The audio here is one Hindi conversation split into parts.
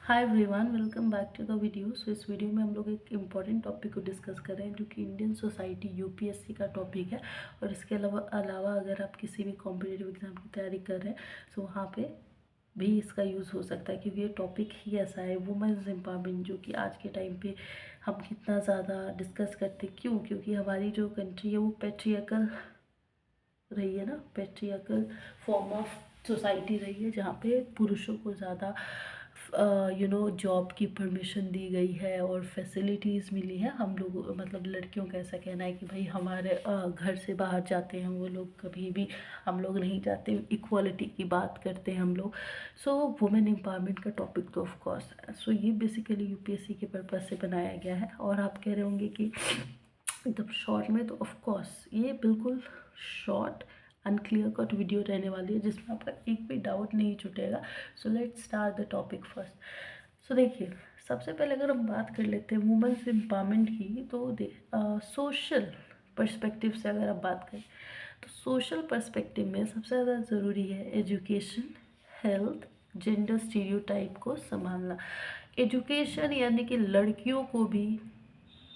Hi everyone, welcome back to the video. इस वीडियो में हम लोग एक इम्पॉर्टेंट टॉपिक को डिस्कस कर रहे हैं जो कि इंडियन सोसाइटी यूपीएससी का टॉपिक है। और इसके अलावा अगर आप किसी भी कॉम्पिटिटिव एग्जाम की तैयारी कर रहे हैं तो वहाँ पे भी इसका यूज़ हो सकता है, क्योंकि ये टॉपिक ही ऐसा है, वुमेन्स एम्पावरमेंट, जो कि आज के टाइम पे हम कितना ज़्यादा डिस्कस करते हैं। क्यों? क्योंकि हमारी जो कंट्री है वो पेट्रियार्कल रही है ना, पेट्रियार्कल फॉर्म ऑफ सोसाइटी रही है, जहाँ पे पुरुषों को ज़्यादा जॉब की परमिशन दी गई है और फैसिलिटीज़ मिली है। हम लोग मतलब लड़कियों का ऐसा कहना है कि भाई हमारे घर से बाहर जाते हैं वो लोग, कभी भी हम लोग नहीं जाते। इक्वालिटी की बात करते हैं हम लोग। सो वुमेन एम्पावरमेंट का टॉपिक तो ऑफ कोर्स है। सो ये बेसिकली यूपीएससी के पर्पज़ से बनाया गया है। और आप कह रहे होंगे कि एकदम शॉर्ट में, तो ऑफ कोर्स ये बिल्कुल शॉर्ट अनक्लियर कट वीडियो रहने वाली है जिसमें आपका एक भी डाउट नहीं छूटेगा। So let's start the topic first. So देखिए, सबसे पहले अगर हम बात कर लेते हैं वुमेन्स एम्पावरमेंट की, तो सोशल पर्सपेक्टिव से अगर आप बात करें तो सोशल पर्सपेक्टिव में सबसे ज़्यादा ज़रूरी है एजुकेशन, हेल्थ, जेंडर स्टीरियोटाइप को संभालना। एजुकेशन यानी कि लड़कियों को भी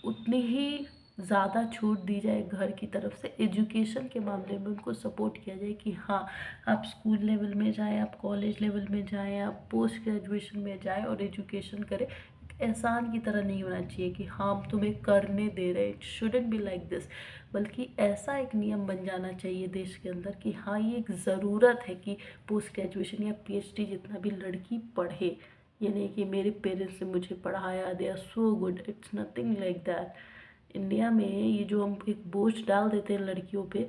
उतनी ही ज़्यादा छूट दी जाए घर की तरफ से। एजुकेशन के मामले में उनको सपोर्ट किया जाए कि हाँ, आप स्कूल लेवल में जाएं, आप कॉलेज लेवल में जाएं, आप पोस्ट ग्रेजुएशन में जाएं और एजुकेशन करें। एक एहसान की तरह नहीं होना चाहिए कि हाँ हम तुम्हें करने दे रहे हैं। It shouldn't be like this. बल्कि ऐसा एक नियम बन जाना चाहिए देश के अंदर कि हाँ, ये एक ज़रूरत है कि पोस्ट ग्रेजुएशन या पीएचडी जितना भी लड़की पढ़े। ये नहीं कि मेरे पेरेंट्स ने मुझे पढ़ाया, they are so good. It's nothing like that. India में ये जो हम एक बोझ डाल देते हैं लड़कियों पे,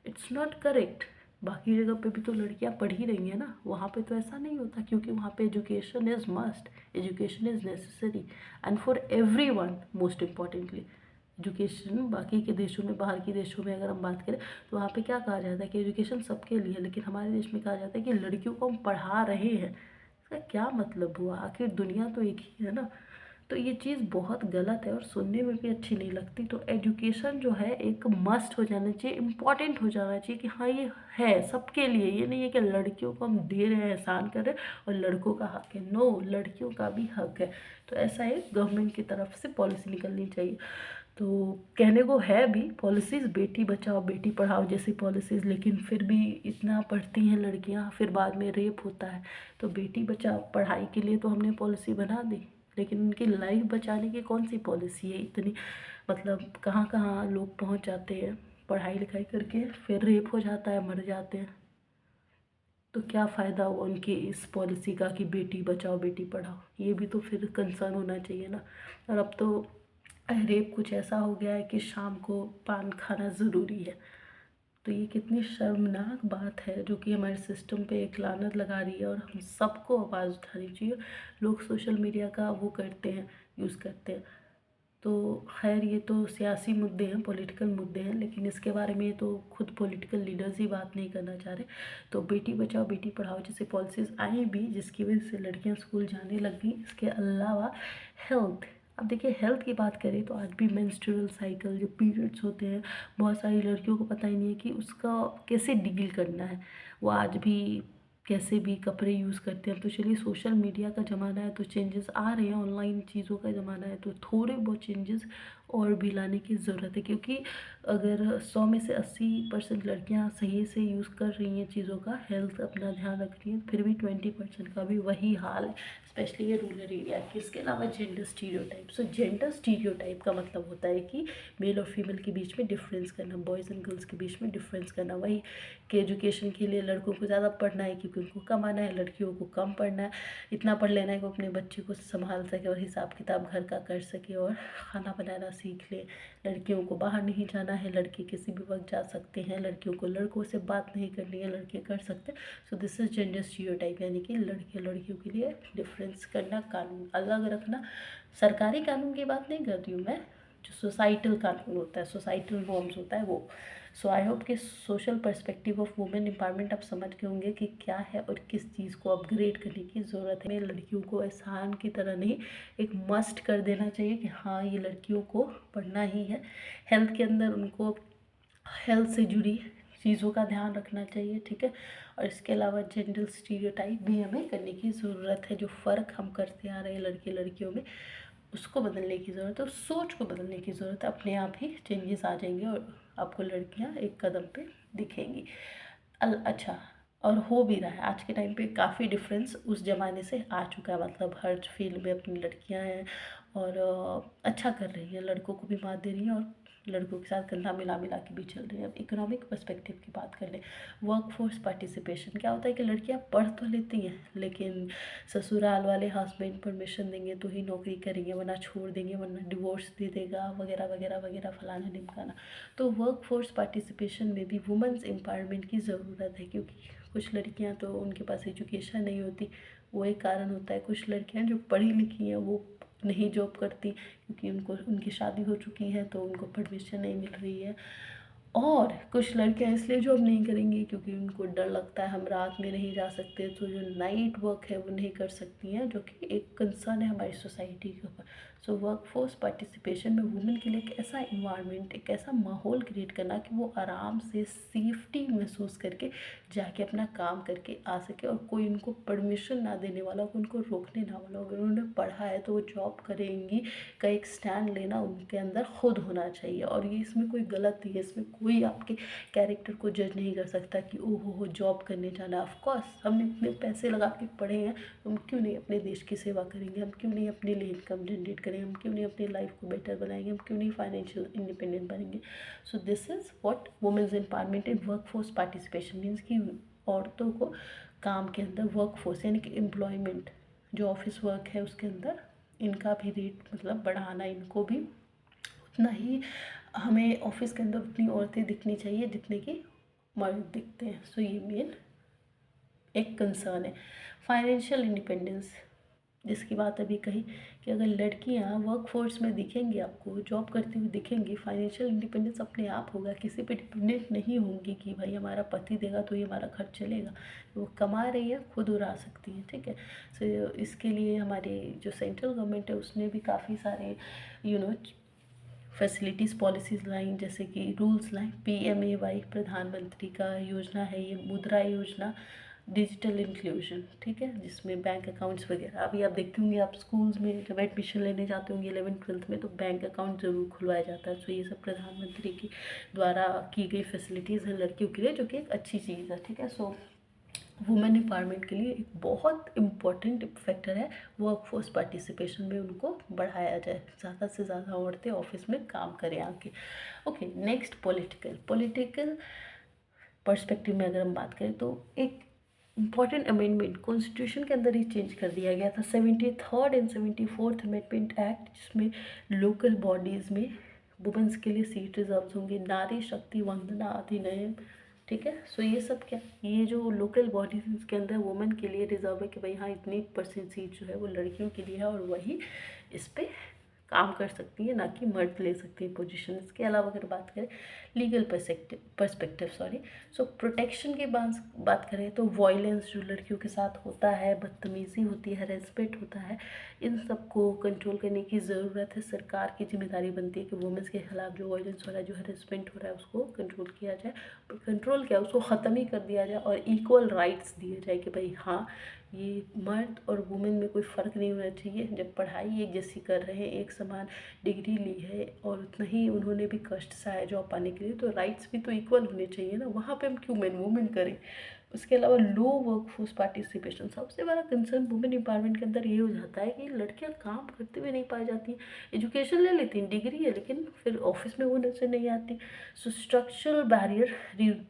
इट्स नॉट करेक्ट। बाकी जगह पे भी तो लड़कियां पढ़ ही रही हैं ना, वहाँ पे तो ऐसा नहीं होता, क्योंकि वहाँ पे education is must, education is necessary and for every one. Most importantly education, बाकी के देशों में, बाहर के देशों में अगर हम बात करें तो वहाँ पे क्या कहा जाता है कि एजुकेशन सबके लिए, लेकिन हमारे देश में कहा जाता है कि लड़कियों को हम पढ़ा रहे हैं। इसका क्या मतलब हुआ? आखिर दुनिया तो एक ही है ना। तो ये चीज़ बहुत गलत है और सुनने में भी अच्छी नहीं लगती। तो एजुकेशन जो है एक मस्ट हो जाना चाहिए, इम्पॉर्टेंट हो जाना चाहिए कि हाँ ये है सबके लिए। ये नहीं है कि लड़कियों को हम दे रहे हैं, एहसान कर रहे हैं और लड़कों का हक है। नो, लड़कियों का भी हक है। तो ऐसा एक गवर्नमेंट की तरफ से पॉलिसी निकलनी चाहिए। तो कहने को है भी पॉलिसीज़, बेटी बचाओ बेटी पढ़ाओ जैसी पॉलिसीज़, लेकिन फिर भी इतना पढ़ती हैं लड़कियां, फिर बाद में रेप होता है। तो बेटी बचाओ पढ़ाई के लिए तो हमने पॉलिसी बना दी, लेकिन उनकी लाइफ बचाने की कौन सी पॉलिसी है? इतनी मतलब कहाँ कहाँ लोग पहुँच जाते हैं पढ़ाई लिखाई करके, फिर रेप हो जाता है, मर जाते हैं। तो क्या फ़ायदा हुआ उनकी इस पॉलिसी का कि बेटी बचाओ बेटी पढ़ाओ? ये भी तो फिर कंसर्न होना चाहिए ना। और अब तो रेप कुछ ऐसा हो गया है कि शाम को पान खाना ज़रूरी है। तो ये कितनी शर्मनाक बात है जो कि हमारे सिस्टम पे एक लानत लगा रही है और हम सबको आवाज़ उठानी चाहिए। लोग सोशल मीडिया का वो करते हैं, यूज़ करते हैं। तो खैर ये तो सियासी मुद्दे हैं, पॉलिटिकल मुद्दे हैं, लेकिन इसके बारे में तो खुद पॉलिटिकल लीडर्स ही बात नहीं करना चाह रहे। तो बेटी बचाओ बेटी पढ़ाओ जैसे पॉलिसीज़ आई भी, जिसकी वजह से लड़कियां स्कूल जाने लग गई। इसके अलावा हेल्थ, अब देखिए हेल्थ की बात करें तो आज भी मेंस्ट्रुअल साइकिल, जो पीरियड्स होते हैं, बहुत सारी लड़कियों को पता ही नहीं है कि उसका कैसे डील करना है। वो आज भी कैसे भी कपड़े यूज़ करते हैं। तो चलिए, सोशल मीडिया का ज़माना है तो चेंजेस आ रहे हैं, ऑनलाइन चीज़ों का ज़माना है तो थोड़े बहुत चेंजेस और भी लाने की ज़रूरत है। क्योंकि अगर 100 में से 80% लड़कियां सही से यूज़ कर रही हैं चीज़ों का, हेल्थ अपना ध्यान रख रही हैं, फिर भी 20% का भी वही हाल है, स्पेशली ये रूरल एरिया की। इसके अलावा जेंडर स्टीरियोटाइप। सो जेंडर स्टीरियोटाइप का मतलब होता है कि मेल और फीमेल के बीच में डिफरेंस करना, बॉयज़ एंड गर्ल्स के बीच में डिफरेंस करना। वही कि एजुकेशन के लिए लड़कों को ज़्यादा पढ़ना है क्योंकि उनको कमाना है, लड़कियों को कम पढ़ना है। इतना पढ़ लेना है कि वो अपने बच्चे को संभाल सके और हिसाब किताब घर का कर सके और खाना बनाना सीख ले। लड़कियों को बाहर नहीं जाना है, लड़के किसी भी वक्त जा सकते हैं, लड़कियों को लड़कों से बात नहीं करनी है, लड़के कर सकते हैं। So this is gender stereotype, यानी कि लड़के लड़कियों के लिए डिफरेंस करना, कानून अलग रखना। सरकारी कानून की बात नहीं कर रही हूँ मैं, जो सोसाइटल कानून होता है, सोसाइटल नॉर्म्स होता है वो। सो आई होप कि social perspective of women empowerment आप समझ गए होंगे कि क्या है और किस चीज़ को अपग्रेड करने की ज़रूरत है। लड़कियों को एहसान की तरह नहीं, एक मस्ट कर देना चाहिए कि हाँ ये लड़कियों को पढ़ना ही है। हेल्थ के अंदर उनको हेल्थ से जुड़ी चीज़ों का ध्यान रखना चाहिए, ठीक है। और इसके अलावा जेंडर स्टीरियोटाइप भी हमें करने की ज़रूरत है। जो फ़र्क हम करते आ रहे हैं लड़के लड़कियों में, उसको बदलने की ज़रूरत है, उस सोच को बदलने की ज़रूरत है। अपने आप ही चेंजेस आ जाएंगे और आपको लड़कियां एक कदम पे दिखेंगी। अच्छा, और हो भी रहा है आज के टाइम पे। काफ़ी डिफरेंस उस ज़माने से आ चुका है, मतलब हर फील्ड में अपनी लड़कियां हैं और अच्छा कर रही हैं, लड़कों को भी मात दे रही हैं और लड़कों के साथ कंधा मिला मिला के भी चल रही है। अब इकोनॉमिक पर्सपेक्टिव की बात कर ले, वर्क फोर्स पार्टिसिपेशन क्या होता है कि लड़कियां पढ़ तो लेती हैं, लेकिन ससुराल वाले हस्बैंड परमिशन देंगे तो ही नौकरी करेंगे, वरना छोड़ देंगे, वरना डिवोर्स दे देगा, वगैरह वगैरह वगैरह, फलाना ढिमकाना। तो वर्क फोर्स पार्टिसिपेशन में भी वुमेंस एम्पावरमेंट की ज़रूरत है, क्योंकि कुछ लड़कियां तो उनके पास एजुकेशन नहीं होती, वो एक कारण होता है। कुछ लड़कियां जो पढ़ी लिखी हैं वो नहीं जॉब करती, क्योंकि उनको उनकी शादी हो चुकी है तो उनको परमिशन नहीं मिल रही है। और कुछ लड़कियां इसलिए जॉब नहीं करेंगी क्योंकि उनको डर लगता है हम रात में नहीं जा सकते, तो जो नाइट वर्क है वो नहीं कर सकती हैं, जो कि एक कंसर्न है हमारी सोसाइटी के ऊपर। सो वर्क फोर्स पार्टिसिपेशन में वुमेन के लिए एक ऐसा इन्वायरमेंट, एक ऐसा माहौल क्रिएट करना कि वो आराम से सेफ्टी महसूस करके जाके अपना काम करके आ सके, और कोई उनको परमिशन ना देने वाला हो, उनको रोकने ना वाला हो। अगर उन्होंने पढ़ा है तो वो जॉब करेंगी का एक स्टैंड लेना उनके अंदर खुद होना चाहिए। और ये इसमें कोई गलत नहीं है, इसमें कोई आपके कैरेक्टर को जज नहीं कर सकता कि ओ हो जॉब करने जाना। ऑफ कोर्स हमने इतने पैसे लगा के पढ़े हैं, हम क्यों नहीं अपने देश की सेवा करेंगे, हम क्यों नहीं अपने लिए इनकम जनरेट करेंगे, हम क्यों नहीं अपनी लाइफ को बेटर बनाएंगे, हम क्यों नहीं फाइनेंशियल इंडिपेंडेंट बनेंगे। So this is what women's empowerment in work force participation means कि औरतों को काम के अंदर वर्क फोर्स यानी कि एम्प्लॉयमेंट, जो ऑफिस वर्क है उसके अंदर इनका भी रेट मतलब बढ़ाना, इनको भी उतना ही, हमें ऑफिस के अंदर उतनी औरतें दिखनी चाहिए जितने कि मर्द दिखते हैं। सो ये मेन एक कंसर्न है। फाइनेंशियल इंडिपेंडेंस, जिसकी बात अभी कही कि अगर लड़कियां वर्क फोर्स में दिखेंगी, आपको जॉब करती हुई दिखेंगी, फाइनेंशियल इंडिपेंडेंस अपने आप होगा, किसी पे डिपेंडेंट नहीं होंगी कि भाई हमारा पति देगा तो ही हमारा खर्च चलेगा। वो कमा रही है, खुद उड़ा सकती है, ठीक है। सो इसके लिए हमारे जो सेंट्रल गवर्नमेंट है उसने भी काफ़ी सारे फैसिलिटीज़ पॉलिसीज़ लाई, जैसे कि रूल्स लाए। PMAY प्रधानमंत्री का योजना है ये, मुद्रा योजना, डिजिटल इंक्लूजन, ठीक है, जिसमें बैंक अकाउंट्स वगैरह, अभी आप देखते होंगे आप स्कूल्स में जब एडमिशन लेने जाते होंगे 11th-12th में, तो बैंक अकाउंट ज़रूर खुलवाया जाता है। तो ये सब प्रधानमंत्री की द्वारा की गई फैसिलिटीज़ हैं लड़कियों के लिए, जो कि एक अच्छी चीज़ है, ठीक है। सो वुमेन एम्पावरमेंट के लिए एक बहुत इम्पॉर्टेंट फैक्टर है वर्क फोर्स पार्टिसिपेशन में, उनको बढ़ाया जाए, ज़्यादा से ज़्यादा औरतें ऑफिस में काम करें आके। ओके, नेक्स्ट पॉलिटिकल पर्सपेक्टिव में अगर हम बात करें तो एक इम्पॉर्टेंट अमेंडमेंट कॉन्स्टिट्यूशन के अंदर ही चेंज कर दिया गया था, 73rd and 74th amendment act, जिसमें लोकल बॉडीज़ में वुमेंस के लिए सीट रिजर्व होंगे, नारी शक्ति वंदना अधिनियम, ठीक है। सो ये सब क्या, ये जो लोकल बॉडीज इसके अंदर वुमेन के लिए रिजर्व है कि भाई हाँ इतनी परसेंट सीट जो है वो लड़कियों के लिए है, और वही इस पर काम कर सकती है, ना कि मर्द ले सकती है पोजीशन। इसके अलावा अगर बात करें लीगल पर्सपेक्टिव सो प्रोटेक्शन की बात करें तो वायलेंस जो लड़कियों के साथ होता है, बदतमीज़ी होती है, हैरेसमेंट होता है, इन सब को कंट्रोल करने की ज़रूरत है। सरकार की जिम्मेदारी बनती है कि वुमेंस के खिलाफ जो वायलेंस हो रहा है, जो हैरेसमेंट हो रहा है, उसको कंट्रोल किया जाए। कंट्रोल क्या, उसको ख़त्म ही कर दिया जाए, और इक्वल राइट्स दिए जाए कि भाई हाँ ये मर्द और वुमेन में कोई फ़र्क नहीं होना चाहिए। जब पढ़ाई एक जैसी कर रहे हैं, एक समान डिग्री ली है और उतना ही उन्होंने भी कष्ट सहा जॉब पाने के लिए, तो राइट्स भी तो इक्वल होने चाहिए ना, वहाँ पे हम क्यों मैन वुमेन करें। उसके अलावा लो वर्क फोर्स पार्टिसिपेशन, सबसे बड़ा कंसर्न वुमेन एम्पावरमेंट के अंदर ये हो जाता है कि लड़कियां काम करते हुए नहीं पाई जाती, एजुकेशन ले लेती हैं, डिग्री है, लेकिन फिर ऑफिस में वो नजर नहीं आती। So structural barrier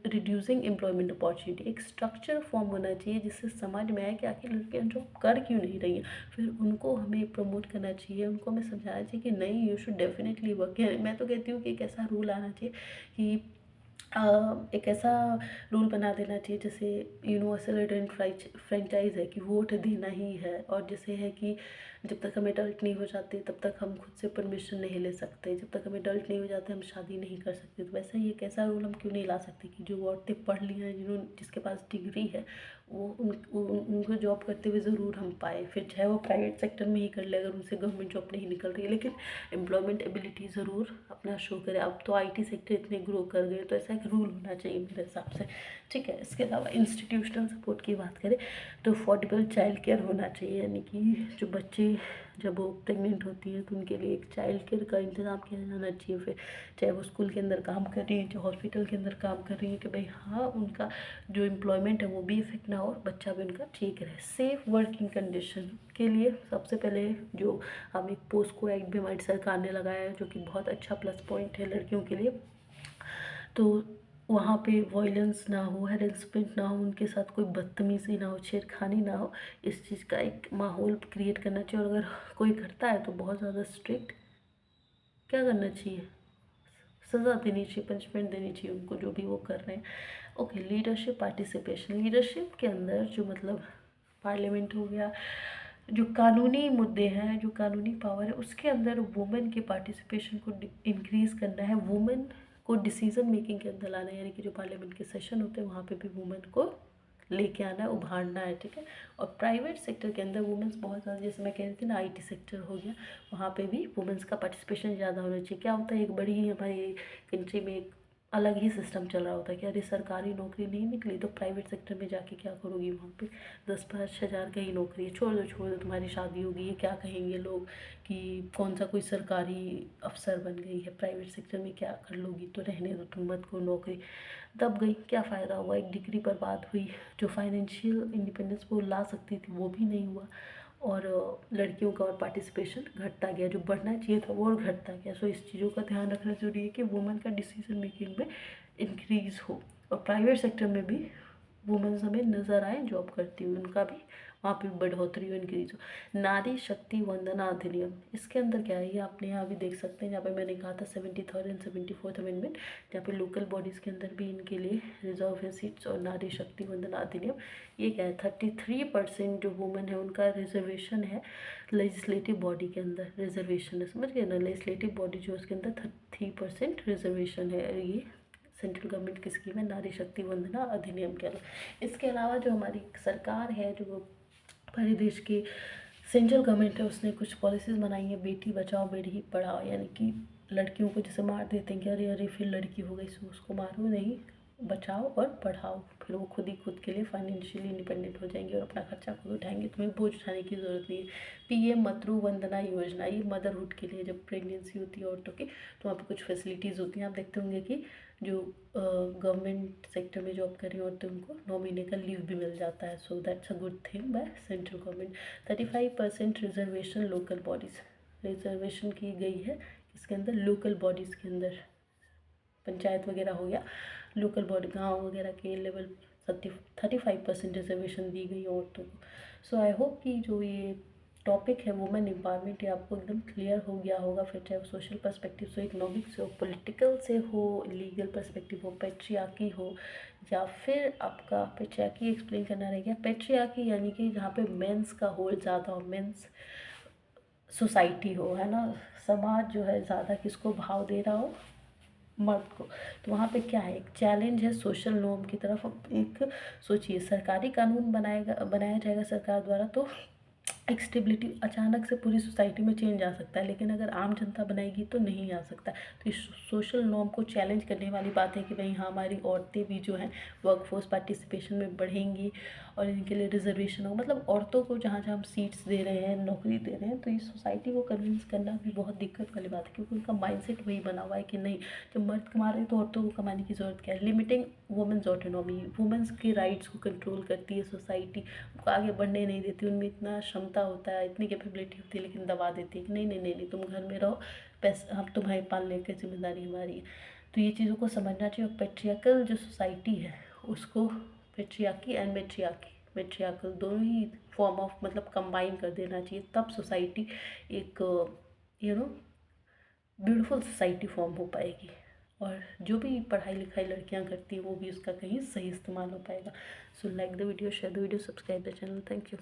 reducing employment opportunity, एक स्ट्रक्चर फॉर्म होना चाहिए जिससे समझ में आए कि आखिर लड़कियां जॉब कर क्यों नहीं रही हैं, फिर उनको हमें प्रमोट करना चाहिए, उनको हमें समझाना चाहिए कि नहीं यू शुड डेफिनेटली वर्क। मैं तो कहती हूँ कि एक ऐसा रूल आना चाहिए कि एक ऐसा रूल बना देना चाहिए जैसे यूनिवर्सल आइडेंटिटी फ्रेंचाइज है कि वोट देना ही है, और जैसे है कि जब तक हम एडल्ट नहीं हो जाते तब तक हम खुद से परमिशन नहीं ले सकते, जब तक हम एडल्ट नहीं हो जाते हम शादी नहीं कर सकते। तो वैसा ही एक ऐसा रूल हम क्यों नहीं ला सकते कि जो औरतें पढ़ ली हैं, जिन्होंने जिसके पास डिग्री है, वो उनको जॉब करते हुए ज़रूर हम पाए, फिर चाहे वो प्राइवेट सेक्टर में ही कर ले अगर उनसे गवर्नमेंट जॉब नहीं निकल रही है, लेकिन एम्प्लॉयमेंट एबिलिटी ज़रूर अपना शो करे। अब तो आईटी सेक्टर इतने ग्रो कर गए, तो ऐसा एक रूल होना चाहिए मेरे हिसाब से, ठीक है। इसके अलावा इंस्टीट्यूशनल सपोर्ट की बात करें तो अफोर्डेबल चाइल्ड केयर होना चाहिए, यानी कि जो बच्चे जब वो प्रेग्नेंट होती है तो उनके लिए एक चाइल्ड केयर का इंतज़ाम किया जाना चाहिए। फिर चाहे वो स्कूल के अंदर काम कर रही है, चाहे हॉस्पिटल के अंदर काम कर रही है, कि भाई हाँ उनका जो एम्प्लॉयमेंट है वो भी इफेक्ट ना हो और बच्चा भी उनका ठीक रहे। सेफ वर्किंग कंडीशन के लिए सबसे पहले जो हम एक पोस्को एक्ट भी हमारी सरकार ने लगाया है, जो कि बहुत अच्छा प्लस पॉइंट है लड़कियों के लिए। तो वहाँ पे वॉयलेंस ना हो, हैरेसमेंट ना हो, उनके साथ कोई बदतमीज़ी ना हो, छेड़खानी ना हो, इस चीज़ का एक माहौल क्रिएट करना चाहिए। और अगर कोई करता है तो बहुत ज़्यादा स्ट्रिक्ट क्या करना चाहिए, सज़ा देनी चाहिए, पनिशमेंट देनी चाहिए उनको, जो भी वो कर रहे हैं। ओके, लीडरशिप पार्टिसिपेशन, लीडरशिप के अंदर जो मतलब पार्लियामेंट हो गया, जो कानूनी मुद्दे हैं, जो कानूनी पावर है, उसके अंदर वुमेन के पार्टिसिपेशन को इंक्रीज़ करना है, वुमेन को डिसीजन मेकिंग के अंदर लाना है, यानी कि जो पार्लियामेंट के सेशन होते हैं वहाँ पे भी वुमेन को लेके आना है, उभारना है, ठीक है। और प्राइवेट सेक्टर के अंदर वुमेन्स बहुत ज़्यादा, जैसे मैं कह रही थी ना आईटी सेक्टर हो गया, वहाँ पे भी वुमेन्स का पार्टिसिपेशन ज़्यादा होना चाहिए। क्या होता है, एक बड़ी ही हमारी कंट्री में एक अलग ही सिस्टम चल रहा होता है कि अरे सरकारी नौकरी नहीं निकली तो प्राइवेट सेक्टर में जाके क्या करोगी, वहाँ पे 10-5 हज़ार का ही नौकरी है, छोड़ दो तुम्हारी शादी होगी, ये क्या कहेंगे लोग कि कौन सा कोई सरकारी अफसर बन गई है, प्राइवेट सेक्टर में क्या कर लोगी, तो रहने दो, तुम मत को नौकरी। दब गई, क्या फ़ायदा हुआ, एक डिग्री बर्बाद हुई, जो फाइनेंशियल इंडिपेंडेंस वो ला सकती थी वो भी नहीं हुआ, और लड़कियों का और पार्टिसिपेशन घटता गया, जो बढ़ना चाहिए था वो और घटता गया। सो इस चीज़ों का ध्यान रखना ज़रूरी है कि वुमेन का डिसीजन मेकिंग में इंक्रीज़ हो, और प्राइवेट सेक्टर में भी वुमेन्स हमें नज़र आए जॉब करती हुई, उनका भी वहाँ पे बढ़ोतरी हो, इंक्रीज हो। नारी शक्ति वंदना अधिनियम, इसके अंदर क्या है ये आपने यहाँ भी देख सकते हैं, जहाँ पे मैंने कहा था 73rd एंड 74th अमेंडमेंट, जहाँ पे लोकल बॉडीज़ के अंदर भी इनके लिए रिजर्व है सीट्स। और नारी शक्ति वंदना अधिनियम ये क्या है, 33% जो वुमेन है उनका रिजर्वेशन है लेजिस्लेटिव बॉडी के अंदर, रिजर्वेशन है, समझ गए ना, लेजिस्लेटिव बॉडी जो उसके अंदर 33% रिजर्वेशन है। ये सेंट्रल गवर्नमेंट की स्कीम है नारी शक्ति वंदना अधिनियम के अलावा। इसके अलावा जो हमारी सरकार है, जो हमारे देश की सेंट्रल गवर्नमेंट है, उसने कुछ पॉलिसीज़ बनाई हैं, बेटी बचाओ बेटी पढ़ाओ, यानी कि लड़कियों को जैसे मार देते हैं कि अरे अरे फिर लड़की हो गई सो उसको मारो नहीं, बचाओ और पढ़ाओ, फिर वो खुद ही खुद के लिए फाइनेंशियली इंडिपेंडेंट हो जाएंगे और अपना खर्चा खुद उठाएंगे, तुम्हें बोझ उठाने की ज़रूरत नहीं है। पीएम मातृ वंदना योजना, ये मदरहुड के लिए, जब प्रेगनेंसी होती है औरतों की तो वहाँ पे कुछ फैसिलिटीज़ होती हैं। आप देखते होंगे कि जो गवर्नमेंट सेक्टर में जॉब कर रही होती हैं उनको 9 महीने का लीव भी मिल जाता है। So that's a good thing by central government. 35% reservation local bodies, reservation की गई है इसके अंदर लोकल बॉडीज़ के अंदर, पंचायत वगैरह हो गया, लोकल बॉडी गाँव वगैरह के लेवल 35% रिजर्वेशन दी गई औरतों को। सो आई होप कि जो ये टॉपिक है वुमेन एम्पावरमेंट, ये आपको एकदम क्लियर हो गया होगा। फिर चाहे वो सोशल पर्सपेक्टिव से, इकोनॉमिक से हो, पॉलिटिकल से हो, लीगल पर्सपेक्टिव हो, पेट्रियार्की हो, या फिर आपका पेट्रियार्की एक्सप्लेन करना रह गया। पेट्रियार्की यानी कि जहाँ पे मेंस का होल्ड ज़्यादा हो, मेंस सोसाइटी हो, है ना, समाज जो है ज़्यादा किसको भाव दे रहा हो, मर्द को। तो वहाँ पे क्या है, एक चैलेंज है सोशल नॉर्म की तरफ। अब एक सोचिए, सरकारी कानून बनाया जाएगा सरकार द्वारा तो एक स्टेबिलिटी, अचानक से पूरी सोसाइटी में चेंज आ सकता है, लेकिन अगर आम जनता बनाएगी तो नहीं आ सकता। तो इस सोशल नॉर्म को चैलेंज करने वाली बात है कि भाई हाँ, हमारी औरतें भी जो हैं वर्कफोर्स पार्टिसिपेशन में बढ़ेंगी और इनके लिए रिजर्वेशन हो, मतलब औरतों को जहाँ जहाँ हम सीट्स दे रहे हैं, नौकरी दे रहे हैं, तो इस सोसाइटी को कन्विंस करना भी बहुत दिक्कत वाली बात है, क्योंकि उनका माइंडसेट वही बना हुआ है कि नहीं, जब मर्द कमा रहे हैं तो औरतों को कमाने की ज़रूरत क्या है। लिमिटिंग वुमेन्स ऑटोनॉमी, वुमेन्स के राइट्स को कंट्रोल करती है सोसाइटी, उनको आगे बढ़ने नहीं देती, उनमें इतना क्षमता होता है, इतनी कैपेबिलिटी होती है, लेकिन दबा देती है कि नहीं नहीं नहीं नहीं, तुम घर में रहो, पैसा हम तुम्हारे पालने की जिम्मेदारी हमारी है। तो ये चीज़ों को समझना चाहिए। और पेट्रियार्कल जो सोसाइटी है उसको, पेट्रियार्की एंड मेट्रियार्कल दोनों ही फॉर्म ऑफ मतलब कंबाइन कर देना चाहिए, तब सोसाइटी एक ब्यूटीफुल सोसाइटी फॉर्म हो पाएगी, और जो भी पढ़ाई लिखाई लड़कियां करती हैं वो भी उसका कहीं सही इस्तेमाल हो पाएगा। So like the video, share the video, subscribe the channel, thank you.